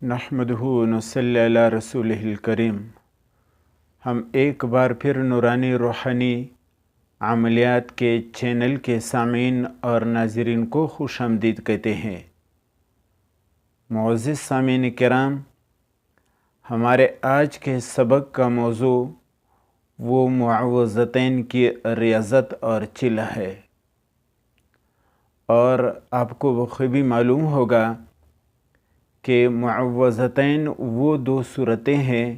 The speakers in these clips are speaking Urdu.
نحمدہ ونصلی علی رسولہ الکریم۔ ہم ایک بار پھر نورانی روحانی عملیات کے چینل کے سامعین اور ناظرین کو خوش آمدید کہتے ہیں۔ معزز سامعین کرام، ہمارے آج کے سبق کا موضوع وہ معوذتین کی ریاضت اور چلہ ہے، اور آپ کو بخوبی معلوم ہوگا کہ معوذتین وہ دو صورتیں ہیں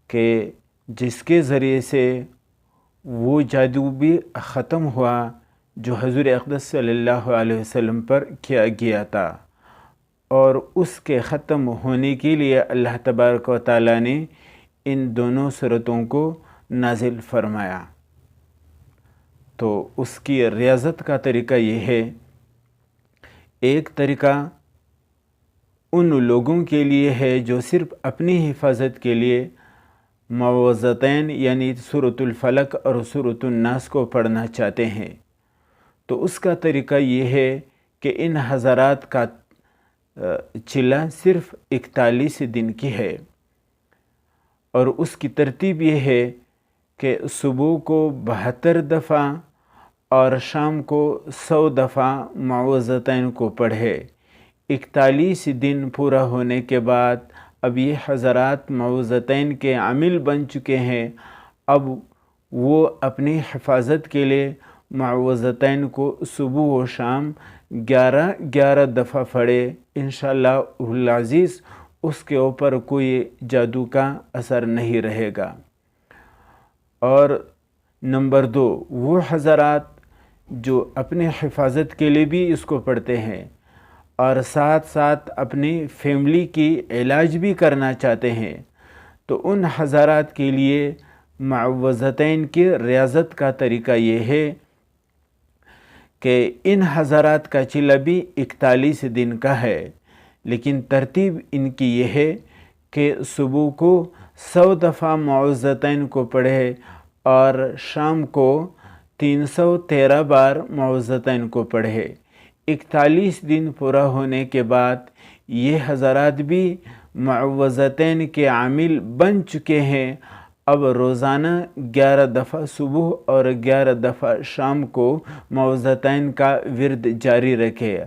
کہ جس کے ذریعے سے وہ جادو بھی ختم ہوا جو حضور اقدس صلی اللہ علیہ وسلم پر کیا گیا تھا، اور اس کے ختم ہونے کے لیے اللہ تبارک و تعالیٰ نے ان دونوں صورتوں کو نازل فرمایا۔ تو اس کی ریاضت کا طریقہ یہ ہے، ایک طریقہ ان لوگوں کے لیے ہے جو صرف اپنی حفاظت کے لیے معوذتین یعنی سورۃ الفلق اور سورۃ الناس کو پڑھنا چاہتے ہیں۔ تو اس کا طریقہ یہ ہے کہ ان حضرات کا چلہ صرف 41 دن کی ہے، اور اس کی ترتیب یہ ہے کہ صبح کو 72 دفعہ اور شام کو 100 دفعہ معوذتین کو پڑھے۔ 41 دن پورا ہونے کے بعد اب یہ حضرات معوذتین کے عامل بن چکے ہیں۔ اب وہ اپنی حفاظت کے لیے معوذتین کو صبح و شام 11 دفعہ پڑھے۔ انشاءاللہ العزیز اس کے اوپر کوئی جادو کا اثر نہیں رہے گا۔ اور نمبر 2، وہ حضرات جو اپنے حفاظت کے لیے بھی اس کو پڑھتے ہیں اور ساتھ ساتھ اپنی فیملی کی علاج بھی کرنا چاہتے ہیں، تو ان حضرات کے لیے معوذتین کی ریاضت کا طریقہ یہ ہے کہ ان حضرات کا چلہ بھی 41 دن کا ہے، لیکن ترتیب ان کی یہ ہے کہ صبح کو 100 دفعہ معوذتین کو پڑھے اور شام کو 313 بار معوذتین کو پڑھے۔ 41 دن پورا ہونے کے بعد یہ حضرات بھی معوذتین کے عامل بن چکے ہیں۔ اب روزانہ 11 دفعہ صبح اور 11 دفعہ شام کو معوذتین کا ورد جاری رکھے۔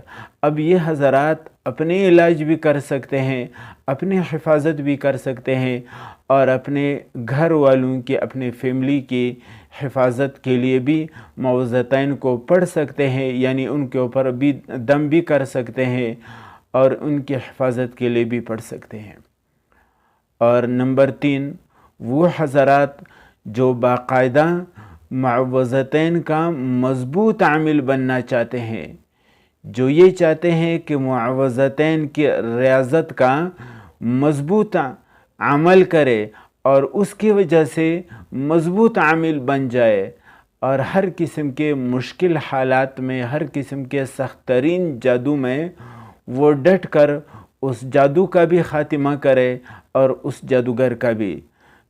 اب یہ حضرات اپنے علاج بھی کر سکتے ہیں، اپنی حفاظت بھی کر سکتے ہیں، اور اپنے گھر والوں کی، اپنے فیملی کی حفاظت کے لیے بھی معوذتین کو پڑھ سکتے ہیں، یعنی ان کے اوپر بھی دم بھی کر سکتے ہیں اور ان کی حفاظت کے لیے بھی پڑھ سکتے ہیں۔ اور نمبر 3، وہ حضرات جو باقاعدہ معوذتین کا مضبوط عامل بننا چاہتے ہیں، جو یہ چاہتے ہیں کہ معوذتین کی ریاضت کا مضبوط عمل کرے اور اس کی وجہ سے مضبوط عامل بن جائے، اور ہر قسم کے مشکل حالات میں، ہر قسم کے سخت ترین جادو میں وہ ڈٹ کر اس جادو کا بھی خاتمہ کرے اور اس جادوگر کا بھی،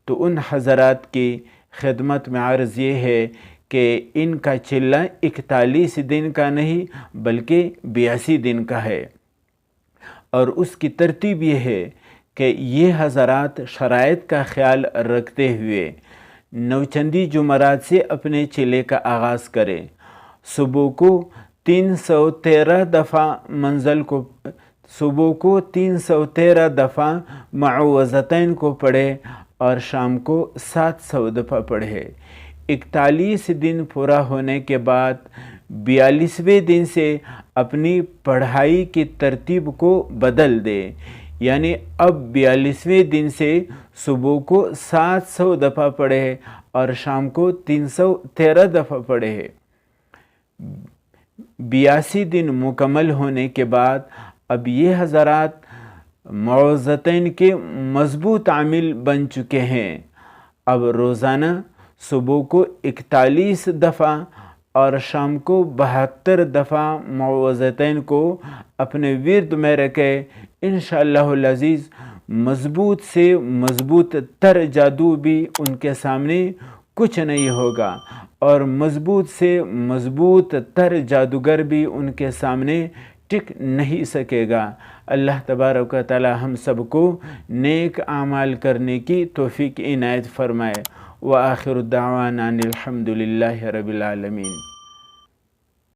تو ان حضرات کی خدمت میں عرض یہ ہے کہ ان کا چلہ 41 دن کا نہیں بلکہ 82 دن کا ہے۔ اور اس کی ترتیب یہ ہے کہ یہ حضرات شرائط کا خیال رکھتے ہوئے نوچندی جمعرات سے اپنے چلے کا آغاز کریں۔ صبح کو 313 دفعہ صبح کو 313 دفعہ معوذتین کو پڑھے اور شام کو 700 دفعہ پڑھے۔ 41 دن پورا ہونے کے بعد 42ویں دن سے اپنی پڑھائی کی ترتیب کو بدل دے، یعنی اب 42ویں دن سے صبح کو 700 دفعہ پڑھے اور شام کو 313 دفعہ پڑھے۔ 82 دن مکمل ہونے کے بعد اب یہ حضرات معوذتین کے مضبوط عامل بن چکے ہیں۔ اب روزانہ صبح کو 41 دفعہ اور شام کو 72 دفعہ معوذتین کو اپنے ورد میں رکھے۔ انشاءاللہ العزیز مضبوط سے مضبوط تر جادو بھی ان کے سامنے کچھ نہیں ہوگا، اور مضبوط سے مضبوط تر جادوگر بھی ان کے سامنے ٹک نہیں سکے گا۔ اللہ تبارک و تعالی ہم سب کو نیک اعمال کرنے کی توفیق عنایت فرمائے۔ وآخر الدعوانا ان الحمد للہ رب العالمین۔